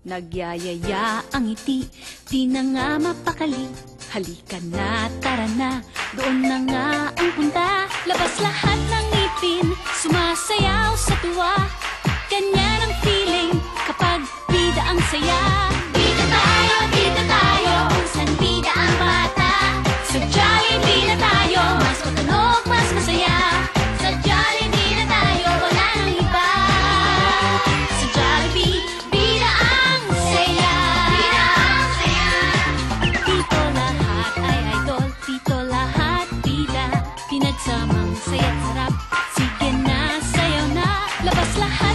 Nagyayaya ang ngiti, di na nga mapakali. Halika na, tara na, doon na nga ang punta. Labas lahat ng ngipin, sumasayaw sa tuwa. Ganyan ang feeling kapag bida ang saya. Bida tayo, kung saan bida ang bata. Sa Jollibee na tayo, mas matunog, mas masaya. Sa Jollibee na tayo, wala nang iba. Sa Jollibee, bida ang saya. Bida ang saya. Dito lahat ay idol, dito lahat bida. Pinagsamang saya't sarap, sige na, sayaw na. Labas lahat